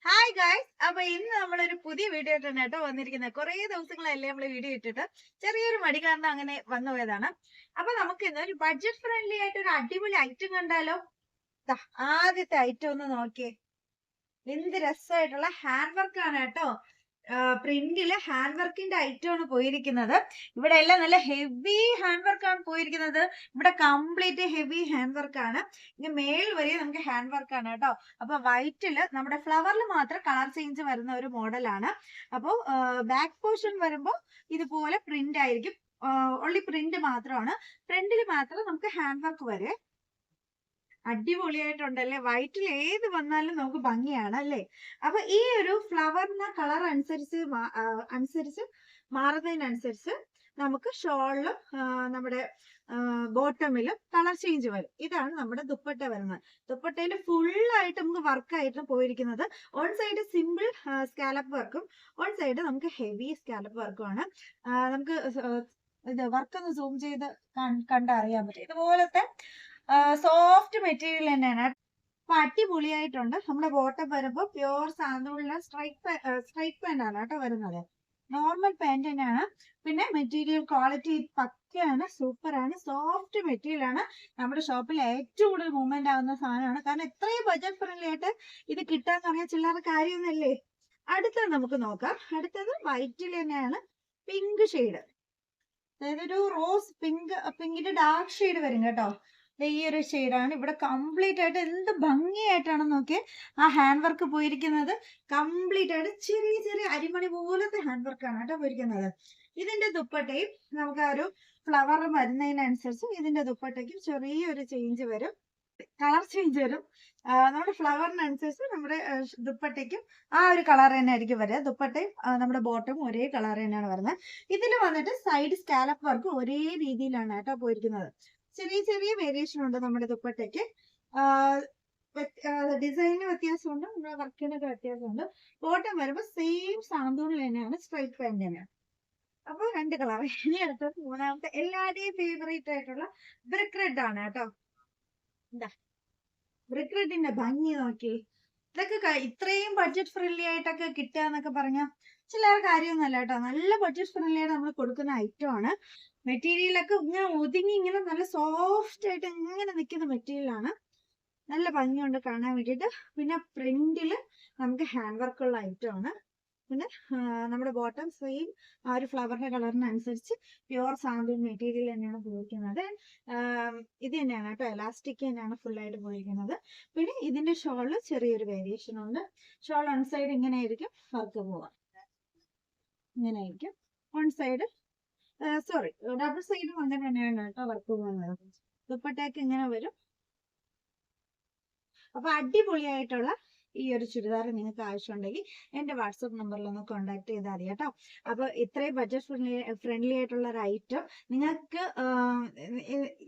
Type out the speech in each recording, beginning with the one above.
Hi guys, അപ്പൊ ഇന്ന് നമ്മളൊരു പുതിയ വീഡിയോ ആയിട്ടാണ് കേട്ടോ വന്നിരിക്കുന്നത്. കുറെ ദിവസങ്ങളല്ലേ നമ്മൾ വീഡിയോ ഇട്ടിട്ട്, ചെറിയൊരു മടി കാരണം അങ്ങനെ വന്നു പോയതാണ്. അപ്പൊ നമുക്ക് ഇന്ന് ഒരു ബഡ്ജറ്റ് ഫ്രണ്ട്ലി ആയിട്ട് ഒരു അടിപൊളി ഐറ്റം കണ്ടാലോ? ദാ, ആദ്യത്തെ ഐറ്റം ഒന്ന് നോക്കിയേ. എന്ത് രസമായിട്ടുള്ള ഹാൻഡ് വർക്ക് ആണ് കേട്ടോ. പ്രിന്റില് ഹാൻഡ് വർക്കിന്റെ ഐറ്റം ആണ് പോയിരിക്കുന്നത്. ഇവിടെ എല്ലാം നല്ല ഹെവി ഹാൻഡ് വർക്ക് ആണ് പോയിരിക്കുന്നത്. ഇവിടെ കംപ്ലീറ്റ് ഹെവി ഹാൻഡ് വർക്ക് ആണ്. ഇനി മേൽ വരെ നമുക്ക് ഹാൻഡ് വർക്ക് ആണ് കേട്ടോ. അപ്പൊ വൈറ്റില് നമ്മുടെ ഫ്ലവറിൽ മാത്രം കളർ ചേഞ്ച് വരുന്ന ഒരു മോഡലാണ്. അപ്പോ ബാക്ക് പോർഷൻ വരുമ്പോ ഇതുപോലെ പ്രിന്റ് ആയിരിക്കും. ഓൺലി പ്രിന്റ് മാത്രമാണ്. ഫ്രണ്ടിൽ മാത്രം നമുക്ക് ഹാൻഡ് വർക്ക് വരെ. അടിപൊളിയായിട്ടുണ്ടല്ലേ? വൈറ്റിൽ ഏത് വന്നാലും നമുക്ക് ഭംഗിയാണ് അല്ലേ? അപ്പൊ ഈ ഒരു ഫ്ലവറിന്റെ കളർ അനുസരിച്ച് മാറുന്നതിനനുസരിച്ച് നമുക്ക് ഷോളിലും നമ്മുടെ ബോട്ടമിലും കളർ ചേഞ്ച് വരും. ഇതാണ് നമ്മുടെ ദുപ്പട്ട വരുന്നത്. ദുപ്പട്ടയിൽ ഫുൾ ആയിട്ട് നമുക്ക് വർക്ക് ആയിട്ട് പോയിരിക്കുന്നത്. വൺ സൈഡ് സിമ്പിൾ സ്കാലപ്പ് വർക്കും വൺ സൈഡ് നമുക്ക് ഹെവി സ്കാലപ്പ് വർക്കും ആണ്. നമുക്ക് ഇത് വർക്ക് ഒന്ന് സൂം ചെയ്ത് കണ്ടറിയാൻ പറ്റും. ഇതുപോലത്തെ സോഫ്റ്റ് മെറ്റീരിയൽ തന്നെയാണ്. അപ്പൊ അടിപൊളിയായിട്ടുണ്ട്. നമ്മുടെ ബോട്ടം വരുമ്പോൾ പ്യുവർ സാന്തൂണിലെ സ്ട്രൈപ്പ് പാന്റ് ആണ് കേട്ടോ വരുന്നത്. നോർമൽ പാന്റ് തന്നെയാണ്. പിന്നെ മെറ്റീരിയൽ ക്വാളിറ്റി പക്കയാണ്, സൂപ്പർ ആണ്, സോഫ്റ്റ് മെറ്റീരിയൽ ആണ്. നമ്മുടെ ഷോപ്പിൽ ഏറ്റവും കൂടുതൽ മൂവ്മെന്റ് ആവുന്ന സാധനമാണ്. കാരണം ഇത്രയും ബഡ്ജറ്റ് ഫ്രണ്ട്ലി ആയിട്ട് ഇത് കിട്ടാന്ന് പറഞ്ഞാൽ ചില്ലറ കാര്യമൊന്നുമല്ലേ. അടുത്തത് നമുക്ക് നോക്കാം. അടുത്തത് വൈറ്റിൽ തന്നെയാണ്, പിങ്ക് ഷെയ്ഡ്. അതായത് ഒരു റോസ് പിങ്കിന്റെ ഡാർക്ക് ഷെയ്ഡ് വരും കേട്ടോ. ഈ ഒരു ഷെയ്ഡാണ്. ഇവിടെ കംപ്ലീറ്റ് ആയിട്ട് എന്ത് ഭംഗിയായിട്ടാണ് നോക്കിയേ ആ ഹാൻഡ് വർക്ക് പോയിരിക്കുന്നത്. കംപ്ലീറ്റ് ആയിട്ട് ചെറിയ ചെറിയ അരിമണി പോലത്തെ ഹാൻഡ് വർക്കാണ് കേട്ടോ പോയിരിക്കുന്നത്. ഇതിന്റെ ദുപ്പട്ടയും നമുക്ക് ആ ഒരു ഫ്ലവർ വരുന്നതിനനുസരിച്ച് ഇതിന്റെ ദുപ്പട്ടയ്ക്കും ചെറിയൊരു ചേഞ്ച് വരും, കളർ ചേഞ്ച് വരും. നമ്മുടെ ഫ്ലവറിനനുസരിച്ച് നമ്മുടെ ദുപ്പട്ടയ്ക്കും ആ ഒരു കളർ തന്നെ ആയിരിക്കും വരിക. ദുപ്പട്ടയും നമ്മുടെ ബോട്ടവും ഒരേ കളർ തന്നെയാണ് വരുന്നത്. ഇതിൽ വന്നിട്ട് സൈഡ് സ്കാലപ്പ് വർക്ക് ഒരേ രീതിയിലാണ് കേട്ടോ പോയിരിക്കുന്നത്. ചെറിയ ചെറിയ വേരിയേഷൻ ഉണ്ട് നമ്മുടെ ദുപ്പട്ടയ്ക്ക്. ഡിസൈനിന് വ്യത്യാസമുണ്ട്, നമ്മുടെ വർക്കിനൊക്കെ വ്യത്യാസമുണ്ട്. ബോട്ടം വരുമ്പോൾ സെയിം സാന്തൂണിൽ തന്നെയാണ്, സ്ട്രൈറ്റ് പാന്റ് തന്നെയാണ്. അപ്പൊ രണ്ട് കളർ. ഇനി അടുത്തത് മൂന്നാമത്തെ എല്ലാവരുടെയും ഫേവറേറ്റ് ആയിട്ടുള്ള ബ്രിക്ക് റെഡ് ആണ് കേട്ടോ. എന്താ ബ്രിക്ക് റെഡിന്റെ ഭംഗി നോക്കി. ഇതൊക്കെ ഇത്രയും ബഡ്ജറ്റ് ഫ്രണ്ട്ലി ആയിട്ടൊക്കെ കിട്ടുക എന്നൊക്കെ പറഞ്ഞാൽ ചില കാര്യമൊന്നുമല്ല കേട്ടോ. നല്ല ബഡ്ജറ്റ് ഫ്രണ്ട്ലി ആയിട്ട് നമ്മൾ കൊടുക്കുന്ന ഐറ്റം ആണ്. മെറ്റീരിയലൊക്കെ ഇങ്ങനെ ഒതുങ്ങി ഇങ്ങനെ നല്ല സോഫ്റ്റ് ആയിട്ട് ഇങ്ങനെ നിൽക്കുന്ന മെറ്റീരിയലാണ്. നല്ല ഭംഗിയുണ്ട് കാണാൻ വേണ്ടിയിട്ട്. പിന്നെ പ്രിന്റില് നമുക്ക് ഹാൻഡ് വർക്കുള്ള ഐറ്റം ആണ്. പിന്നെ നമ്മുടെ ബോട്ടം സെയിം ആ ഒരു ഫ്ലവറിന്റെ കളറിനനുസരിച്ച് പ്യുവർ സാന്തൂൺ മെറ്റീരിയൽ തന്നെയാണ് ഉപയോഗിക്കുന്നത്. ഇത് തന്നെയാണ് കേട്ടോ, എലാസ്റ്റിക് തന്നെയാണ് ഫുൾ ആയിട്ട് ഉപയോഗിക്കുന്നത്. പിന്നെ ഇതിന്റെ ഷോളിൽ ചെറിയൊരു വേരിയേഷൻ ഉണ്ട്. ഷോൾ വൺ സൈഡ് ഇങ്ങനെ ആയിരിക്കും വർക്ക് പോവാം, ഇങ്ങനെ ആയിരിക്കും. വൺ സൈഡ് സോറി ഡബിൾ സൈഡും അങ്ങനെ തന്നെയാണ് കേട്ടോ വർക്ക് പോകുന്നത്. ദുപ്പട്ടയൊക്കെ ഇങ്ങനെ വരും. അപ്പൊ അടിപൊളിയായിട്ടുള്ള ഈ ഒരു ചുരിദാർ നിങ്ങൾക്ക് ആവശ്യമുണ്ടെങ്കിൽ എന്റെ വാട്സപ്പ് നമ്പറിൽ ഒന്ന് കോൺടാക്ട് ചെയ്താൽ മതി കേട്ടോ. അപ്പൊ ഇത്രയും ബഡ്ജറ്റ് ഫ്രണ്ട്ലി ആയിട്ടുള്ള ഒരു ഐറ്റം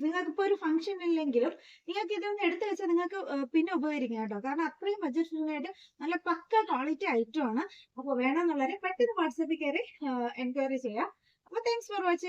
നിങ്ങൾക്കിപ്പോ ഒരു ഫംഗ്ഷൻ ഇല്ലെങ്കിലും നിങ്ങൾക്ക് ഇതൊന്ന് എടുത്തു വെച്ചാൽ നിങ്ങൾക്ക് പിന്നെ ഉപകരിക്കും കേട്ടോ. കാരണം അത്രയും ബഡ്ജറ്റ് ഫ്രണ്ട്ലി ആയിട്ട് നല്ല പക്ക ക്വാളിറ്റി ഐറ്റം ആണ്. അപ്പൊ വേണമെന്നുള്ളവരെ പെട്ടെന്ന് വാട്സപ്പിൽ കയറി എൻക്വയറി ചെയ്യാം. അപ്പൊ താങ്ക്സ് ഫോർ വാച്ചിങ്.